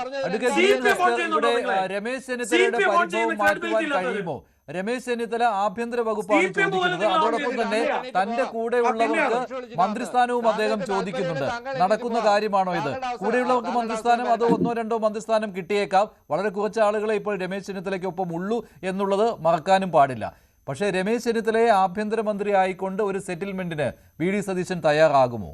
Advocate B N S ഇവിടെ രമേശ് ചെന്നിത്തലയുടെ പരിഭവം മാറ്റുവാൻ കഴിയുമോ? രമേശ് ചെന്നിത്തല ആഭ്യന്തര വകുപ്പാണ് ചോദിക്കുന്നത്. അതോടൊപ്പം തന്നെ തന്റെ കൂടെയുള്ളവർക്ക് മന്ത്രിസ്ഥാനവും അദ്ദേഹം ചോദിക്കുന്നുണ്ട്. നടക്കുന്ന കാര്യമാണോ ഇത്? കൂടെയുള്ളവർക്ക് മന്ത്രിസ്ഥാനം, അത് ഒന്നോ രണ്ടോ മന്ത്രിസ്ഥാനം കിട്ടിയേക്കാം. വളരെ കുറച്ച് ആളുകളെ ഇപ്പോൾ രമേശ് ചെന്നിത്തലയ്ക്കൊപ്പം ഉള്ളൂ എന്നുള്ളത് മറക്കാനും പാടില്ല. പക്ഷേ രമേശ് ചെന്നിത്തലയെ ആഭ്യന്തരമന്ത്രി ആയിക്കൊണ്ട് ഒരു സെറ്റിൽമെന്റിന് വി ഡി സതീശൻ തയ്യാറാകുമോ?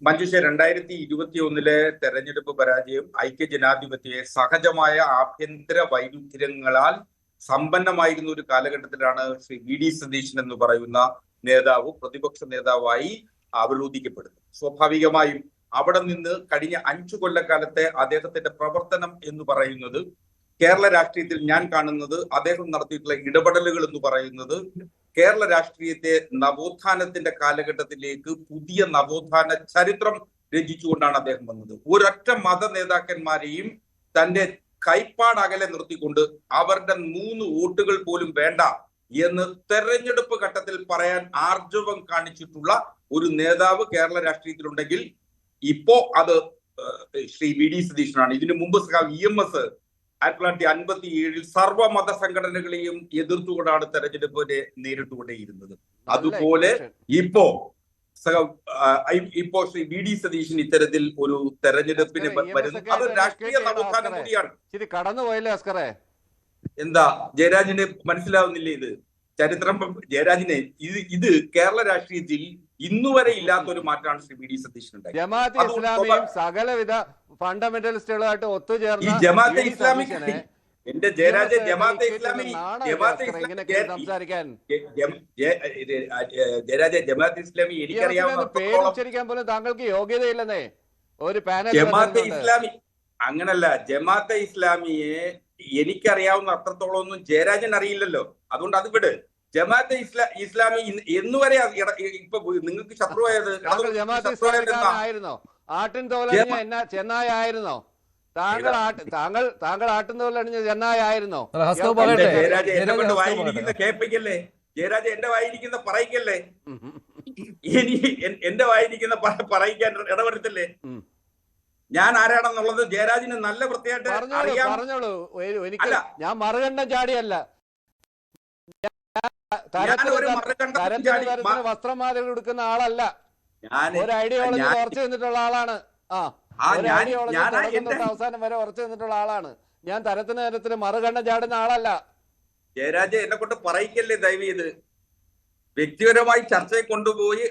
മഞ്ജുഷ, 2021 തെരഞ്ഞെടുപ്പ് പരാജയം ഐക്യജനാധിപത്യ സഹജമായ ആഭ്യന്തര വൈരുദ്ധ്യങ്ങളാൽ സമ്പന്നമായിരുന്ന ഒരു കാലഘട്ടത്തിലാണ് ശ്രീ വി ഡി സതീശൻ എന്ന് പറയുന്ന നേതാവ് പ്രതിപക്ഷ നേതാവായി അവരോധിക്കപ്പെടുന്നത്. സ്വാഭാവികമായും അവിടെ നിന്ന് കഴിഞ്ഞ 5 കൊല്ലക്കാലത്തെ അദ്ദേഹത്തിന്റെ പ്രവർത്തനം എന്ന് പറയുന്നത്, കേരള രാഷ്ട്രീയത്തിൽ ഞാൻ കാണുന്നത് അദ്ദേഹം നടത്തിയിട്ടുള്ള ഇടപെടലുകൾ എന്ന് പറയുന്നത്, കേരള രാഷ്ട്രീയത്തെ നവോത്ഥാനത്തിന്റെ കാലഘട്ടത്തിലേക്ക് പുതിയ നവോത്ഥാന ചരിത്രം രചിച്ചുകൊണ്ടാണ് അദ്ദേഹം വന്നത്. ഒരൊറ്റ മത നേതാക്കന്മാരെയും തന്റെ കൈപ്പാടകലെ നിർത്തിക്കൊണ്ട് അവരുടെ 3 വോട്ടുകൾ പോലും വേണ്ട എന്ന് തെരഞ്ഞെടുപ്പ് ഘട്ടത്തിൽ പറയാൻ ആർജവം കാണിച്ചിട്ടുള്ള ഒരു നേതാവ് കേരള രാഷ്ട്രീയത്തിലുണ്ടെങ്കിൽ ഇപ്പോ അത് ശ്രീ വി ഡി സതീശനാണ്. ഇതിനു മുമ്പ് EMS 1957 സർവമത സംഘടനകളെയും എതിർത്തുകൊണ്ടാണ് തെരഞ്ഞെടുപ്പിനെ നേരിട്ടുകൊണ്ടേയിരുന്നത്. അതുപോലെ ഇപ്പോ ശ്രീ വി ഡി സതീശൻ ഇത്തരത്തിൽ ഒരു തെരഞ്ഞെടുപ്പിന് വരുന്നു. അത് രാഷ്ട്രീയ നവോത്ഥാനം കൂടിയാണ്. കടന്നുപോയല്ലേ അസ്കറെ? എന്താ ജയരാജന് മനസ്സിലാവുന്നില്ലേ? ഇത് ചരിത്രം ജയരാജനെ ഇത് കേരള രാഷ്ട്രീയത്തിൽ ഇന്നുവരെ ഇല്ലാത്ത ഒരു മാറ്റമാണ് ശ്രീ വി ഡി സതീശൻ ഉണ്ടായത്. ജമാഅത്തെ ഇസ്ലാമിയും സകലവിധ ഫണ്ടമെന്റലിസ്റ്റുകളായിട്ട് ഒത്തുചേർന്ന് ഈ ജമാഅത്തെ ഇസ്ലാമിക് എന്റെ ജയരാജ ജമാഅത്തെ ഇസ്ലാമി സംസാരിക്കാൻ ജയരാജ ജമാഅത്തെ ഇസ്ലാമി എനിക്കറിയാവുന്ന പേരുച്ചരിക്കാൻ പോലും താങ്കൾക്ക് യോഗ്യതയില്ലെന്നേ ഒരു പാനൽ. ജമാഅത്തെ ഇസ്ലാമി അങ്ങനല്ല. ജമാഅത്തെ ഇസ്ലാമിയെ എനിക്കറിയാവുന്ന അത്രത്തോളം ഒന്നും ജയരാജൻ അറിയില്ലല്ലോ. അതുകൊണ്ട് അത് വിട്. ജമാഅത്തെ ഇസ്ലാമി എന്നുവരെ ഇപ്പൊ നിങ്ങൾക്ക് ശത്രുവായത് ആയിരുന്നോ? ആട്ടിൻ തോലണിഞ്ഞ ചെന്നായ ആയിരുന്നോ താങ്കൾ? താങ്കൾ ആട്ടിൻ തോലണിഞ്ഞ ചെന്നായ ആയിരുന്നോ? ജയരാജ എന്നെ കൊണ്ട് വായിരിക്കുന്ന കേൾപ്പിക്കല്ലേ? ജയരാജ എന്റെ വായിരിക്കുന്ന പറയിക്കല്ലേ? ഇനി എന്റെ വായിരിക്കുന്ന പറയിക്കാൻ ഇടവരുത്തല്ലേ? ഞാൻ ആരാണെന്നുള്ളത് ജയരാജിന് നല്ല വൃത്തിയായിട്ട് അറിയാം. പറഞ്ഞോളൂ. ഞാൻ മറുകണ്ഠം ചാടിയല്ല. വസ്ത്രമാതിരി എടുക്കുന്ന ആളല്ല. ഒരു ഐഡിയോളജി ഉറച്ചു നിന്നിട്ടുള്ള ആളാണ്. അവസാനം വരെ ഉറച്ചു നിന്നിട്ടുള്ള ആളാണ് ഞാൻ. തരത്തിന് മറുകണ്ഠം ചാടുന്ന ആളല്ല. ജയരാജ എന്നെ കൊണ്ട് പറയിക്കല്ലേ ദയവ് ചെയ്ത്. വ്യക്തിപരമായി ചർച്ചയെ കൊണ്ടുപോയി